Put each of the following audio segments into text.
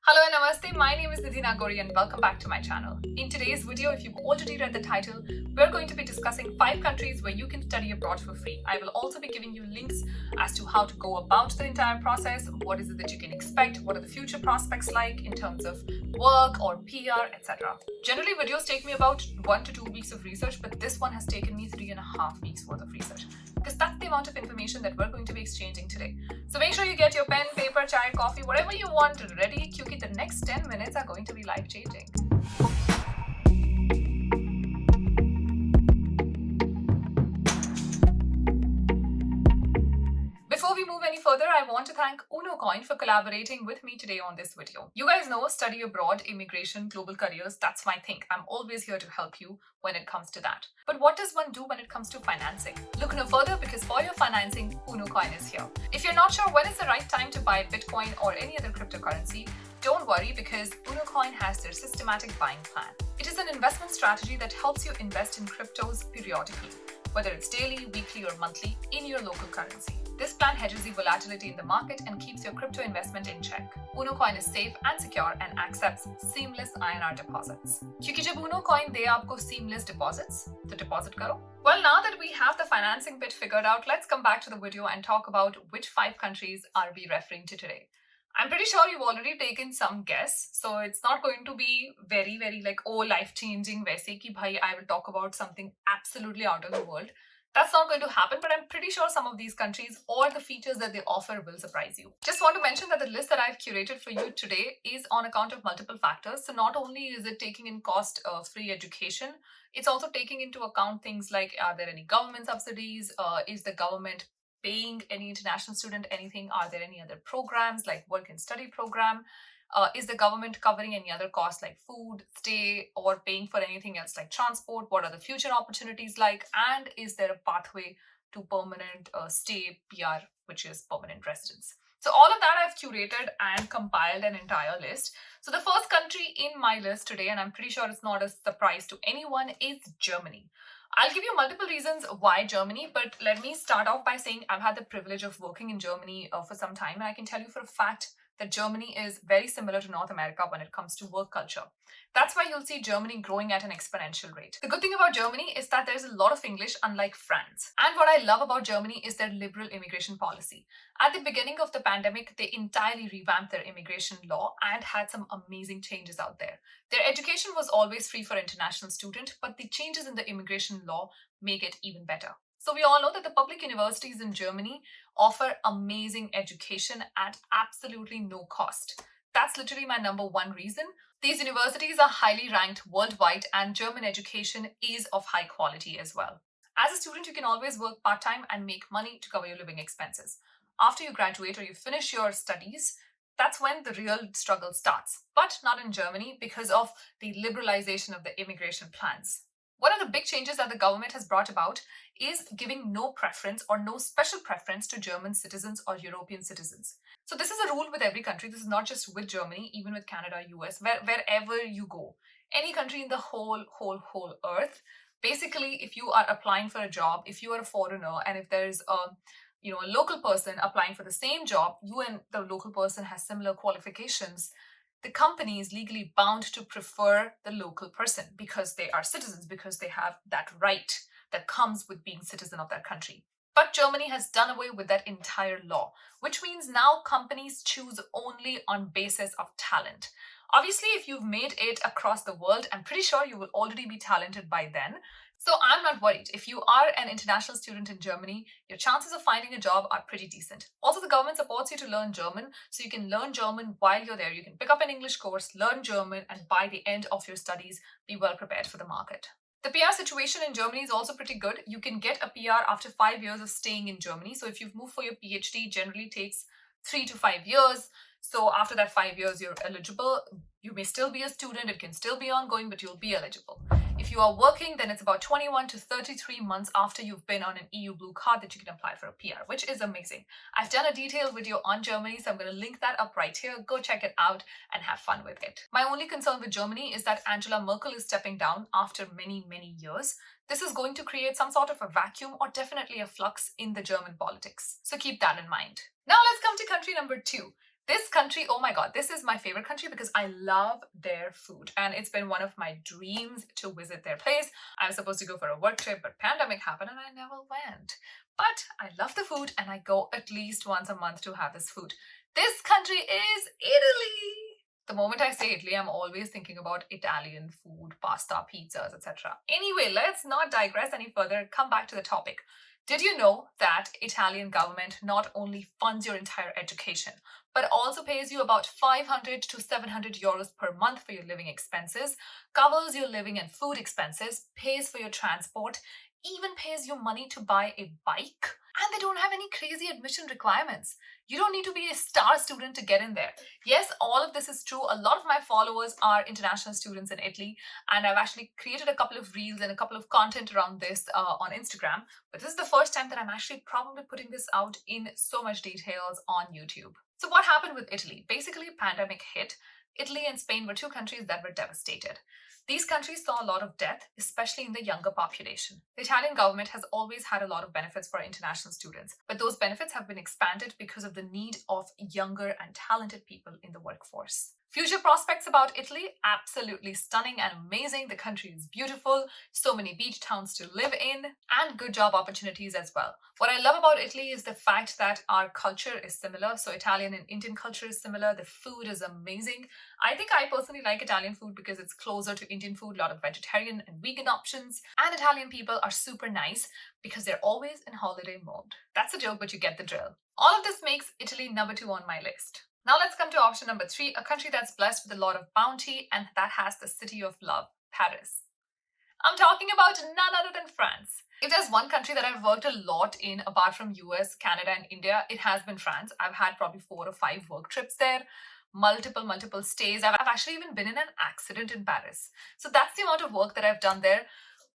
Hello and namaste, my name is Nidhi Nagori and welcome back to my channel. In today's video, if you've already read the title, we're going to be discussing 5 countries where you can study abroad for free. I will also be giving you links as to how to go about the entire process, what is it that you can expect, what are the future prospects like in terms of work or PR, etc. Generally, videos take me about 1 to 2 weeks of research, but this one has taken me 3.5 weeks worth of research, because that's the amount of information that we're going to be exchanging today. So make sure you get your pen, paper, chai, coffee, whatever you want ready, because the next 10 minutes are going to be life-changing. Before we move any further, I want to thank UnoCoin for collaborating with me today on this video. You guys know study abroad, immigration, global careers, that's my thing. I'm always here to help you when it comes to that. But what does one do when it comes to financing? Look no further, because for your financing, UnoCoin is here. If you're not sure when is the right time to buy Bitcoin or any other cryptocurrency, don't worry, because UnoCoin has their systematic buying plan. It is an investment strategy that helps you invest in cryptos periodically, whether it's daily, weekly, or monthly, in your local currency. This plan hedges the volatility in the market and keeps your crypto investment in check. UnoCoin is safe and secure and accepts seamless INR deposits. क्योंकि जब UnoCoin दे आपको seamless deposits, तो deposit करो. Well, now that we have the financing bit figured out, let's come back to the video and talk about which 5 countries are we referring to today. I'm pretty sure you've already taken some guess, so it's not going to be very like, oh, life-changing, वैसे कि भाई I will talk about something absolutely out of the world. That's not going to happen, but I'm pretty sure some of these countries or the features that they offer will surprise you. Just want to mention that the list that I've curated for you today is on account of multiple factors. So not only is it taking in cost free education, it's also taking into account things like, are there any government subsidies? Is the government paying any international student anything? Are there any other programs like work and study program? Is the government covering any other costs like food, stay, or paying for anything else like transport? What are the future opportunities like? And is there a pathway to permanent stay, PR, which is permanent residence? So all of that I've curated and compiled an entire list. So the first country in my list today, and I'm pretty sure it's not a surprise to anyone, is Germany. I'll give you multiple reasons why Germany, but let me start off by saying I've had the privilege of working in Germany for some time, and I can tell you for a fact that Germany is very similar to North America when it comes to work culture. That's why you'll see Germany growing at an exponential rate. The good thing about Germany is that there's a lot of English, unlike France. And what I love about Germany is their liberal immigration policy. At the beginning of the pandemic, they entirely revamped their immigration law and had some amazing changes out there. Their education was always free for international students, but the changes in the immigration law make it even better. So we all know that the public universities in Germany offer amazing education at absolutely no cost. That's literally my number one reason. These universities are highly ranked worldwide, and German education is of high quality as well. As a student, you can always work part-time and make money to cover your living expenses. After you graduate or you finish your studies, that's when the real struggle starts. But not in Germany, because of the liberalization of the immigration plans. One of the big changes that the government has brought about is giving no preference or no special preference to German citizens or European citizens. So this is a rule with every country. This is not just with Germany, even with Canada, US, wherever you go. Any country in the whole earth. Basically, if you are applying for a job, if you are a foreigner, and if there's a local person applying for the same job, you and the local person has similar qualifications, the company is legally bound to prefer the local person because they are citizens, because they have that right that comes with being citizen of that country. But Germany has done away with that entire law, which means now companies choose only on basis of talent. Obviously, if you've made it across the world, I'm pretty sure you will already be talented by then. So I'm not worried. If you are an international student in Germany, your chances of finding a job are pretty decent. Also, the government supports you to learn German, so you can learn German while you're there. You can pick up an English course, learn German, and by the end of your studies, be well prepared for the market. The PR situation in Germany is also pretty good. You can get a PR after 5 years of staying in Germany. So if you've moved for your PhD, generally takes 3 to 5 years. So after that 5 years, you're eligible. You may still be a student, it can still be ongoing, but you'll be eligible. If you are working, then it's about 21 to 33 months after you've been on an EU blue card that you can apply for a PR, which is amazing. I've done a detailed video on Germany, so I'm going to link that up right here. Go check it out and have fun with it. My only concern with Germany is that Angela Merkel is stepping down after many years. This is going to create some sort of a vacuum or definitely a flux in the German politics. So keep that in mind. Now let's come to country number 2. This country, oh my god, this is my favorite country because I love their food and it's been one of my dreams to visit their place. I was supposed to go for a work trip, but pandemic happened and I never went. But I love the food and I go at least once a month to have this food. This country is Italy. The moment I say Italy, I'm always thinking about Italian food, pasta, pizzas, etc. Anyway, let's not digress any further. Come back to the topic. Did you know that Italian government not only funds your entire education, but also pays you about 500 to 700 euros per month for your living expenses, covers your living and food expenses, pays for your transport, even pays you money to buy a bike, and they don't have any crazy admission requirements. You don't need to be a star student to get in there. Yes, all of this is true. A lot of my followers are international students in Italy, and I've actually created a couple of reels and a couple of content around this on Instagram. But this is the first time that I'm actually probably putting this out in so much details on YouTube. So what happened with Italy? Basically, pandemic hit. Italy and Spain were two countries that were devastated. These countries saw a lot of death, especially in the younger population. The Italian government has always had a lot of benefits for international students, but those benefits have been expanded because of the need of younger and talented people in the workforce. Future prospects about Italy, absolutely stunning and amazing. The country is beautiful, so many beach towns to live in, and good job opportunities as well. What I love about Italy is the fact that our culture is similar. So Italian and Indian culture is similar. The food is amazing. I think I personally like Italian food because it's closer to Indian food, a lot of vegetarian and vegan options. And Italian people are super nice because they're always in holiday mode. That's a joke, but you get the drill. All of this makes Italy number 2 on my list. Now let's come to option number 3, a country that's blessed with a lot of bounty and that has the city of love, Paris. I'm talking about none other than France. If there's one country that I've worked a lot in, apart from US, Canada, and India, it has been France. I've had probably 4 or 5 work trips there, multiple stays. I've actually even been in an accident in Paris. So that's the amount of work that I've done there.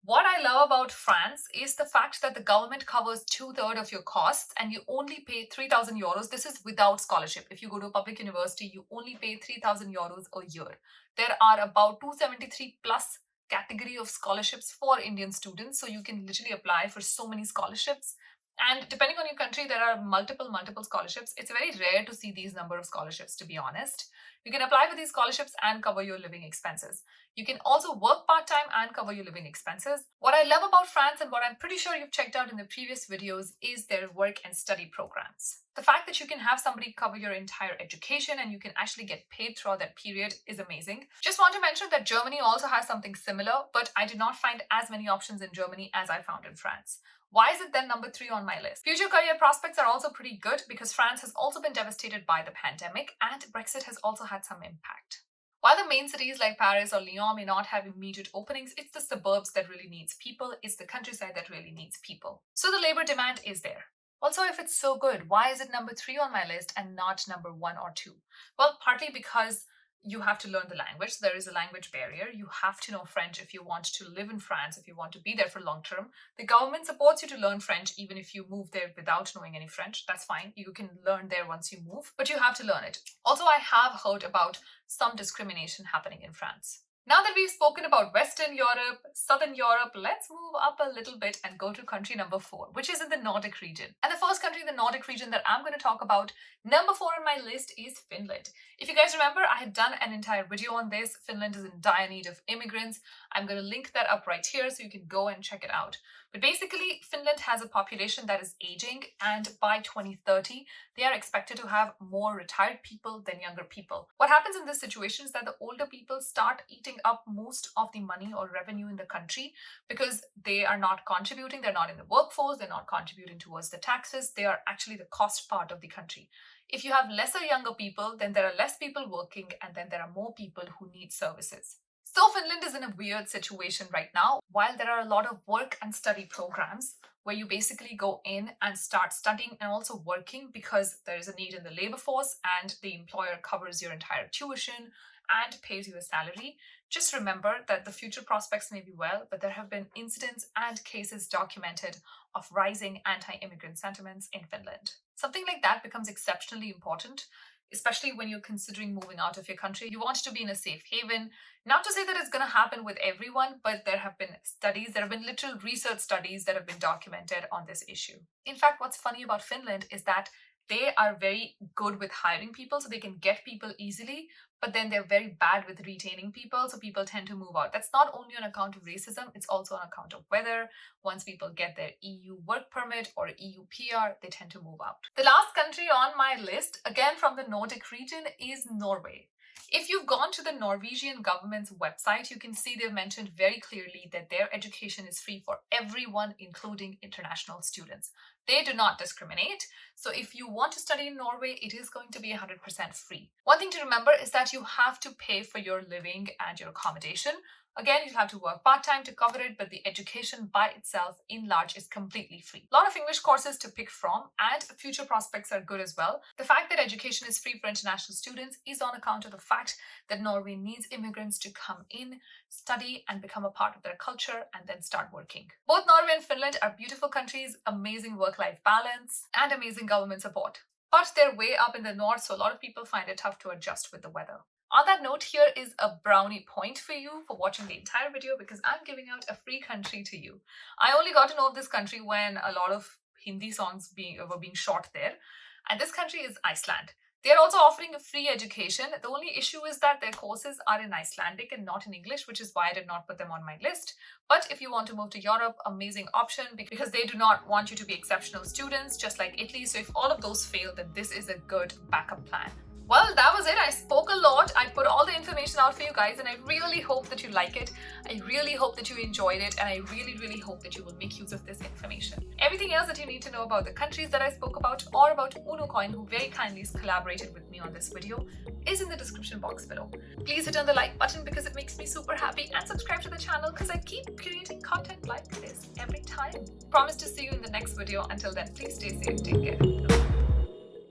What I love about France is the fact that the government covers 2/3 of your costs and you only pay 3,000 euros. This is without scholarship. If you go to a public university, you only pay 3,000 euros a year. There are about 273 plus category of scholarships for Indian students. So you can literally apply for so many scholarships. And depending on your country, there are multiple scholarships. It's very rare to see these number of scholarships, to be honest. You can apply for these scholarships and cover your living expenses. You can also work part-time and cover your living expenses. What I love about France and what I'm pretty sure you've checked out in the previous videos is their work and study programs. The fact that you can have somebody cover your entire education and you can actually get paid throughout that period is amazing. Just want to mention that Germany also has something similar, but I did not find as many options in Germany as I found in France. Why is it then number 3 on my list? Future career prospects are also pretty good because France has also been devastated by the pandemic and Brexit has also had some impact. While the main cities like Paris or Lyon may not have immediate openings, it's the suburbs that really needs people, it's the countryside that really needs people. So the labor demand is there. Also, if it's so good, why is it number 3 on my list and not number 1 or 2? Well, partly because you have to learn the language. So there is a language barrier. You have to know French if you want to live in France, if you want to be there for long term. The government supports you to learn French even if you move there without knowing any French. That's fine. You can learn there once you move, but you have to learn it. Also, I have heard about some discrimination happening in France. Now that we've spoken about Western Europe, Southern Europe, let's move up a little bit and go to country number 4, which is in the Nordic region. And the first country in the Nordic region that I'm going to talk about, number 4 on my list, is Finland. If you guys remember, I had done an entire video on this. Finland is in dire need of immigrants. I'm going to link that up right here so you can go and check it out. But basically, Finland has a population that is aging, and by 2030, they are expected to have more retired people than younger people. What happens in this situation is that the older people start eating up most of the money or revenue in the country because they are not contributing, they're not in the workforce, they're not contributing towards the taxes, they are actually the cost part of the country. If you have lesser younger people, then there are less people working and then there are more people who need services. So Finland is in a weird situation right now. While there are a lot of work and study programs where you basically go in and start studying and also working because there is a need in the labor force and the employer covers your entire tuition and pays you a salary, just remember that the future prospects may be well, but there have been incidents and cases documented of rising anti-immigrant sentiments in Finland. Something like that becomes exceptionally important, especially when you're considering moving out of your country. You want to be in a safe haven. Not to say that it's going to happen with everyone, but there have been studies, there have been literal research studies that have been documented on this issue. In fact, what's funny about Finland is that They are very good with hiring people, so they can get people easily, but then they're very bad with retaining people, so people tend to move out. That's not only on account of racism, it's also on account of weather. Once people get their EU work permit or EU PR, they tend to move out. The last country on my list, again from the Nordic region, is Norway. If you've gone to the Norwegian government's website, you can see they've mentioned very clearly that their education is free for everyone, including international students. They do not discriminate. So if you want to study in Norway, it is going to be 100% free. One thing to remember is that you have to pay for your living and your accommodation. Again, you have to work part-time to cover it, but the education by itself in large is completely free. A lot of English courses to pick from, and future prospects are good as well. The fact that education is free for international students is on account of the fact that Norway needs immigrants to come in, study, and become a part of their culture, and then start working. Both Norway and Finland are beautiful countries, amazing work-life balance, and amazing government support. But they're way up in the north, so a lot of people find it tough to adjust with the weather. On that note, here is a brownie point for you for watching the entire video, because I'm giving out a free country to you. I only got to know of this country when a lot of Hindi songs were being shot there. And this country is Iceland. They're also offering a free education. The only issue is that their courses are in Icelandic and not in English, which is why I did not put them on my list. But if you want to move to Europe, amazing option, because they do not want you to be exceptional students, just like Italy. So if all of those fail, then this is a good backup plan. Well, that was it. I spoke a lot. I put all the information out for you guys, and I really hope that you like it. I really hope that you enjoyed it, and I really hope that you will make use of this information. Everything else that you need to know about the countries that I spoke about, or about UnoCoin, who very kindly collaborated with me on this video, is in the description box below. Please hit on the like button because it makes me super happy, and subscribe to the channel because I keep creating content like this every time. Promise to see you in the next video. Until then, please stay safe. Take care.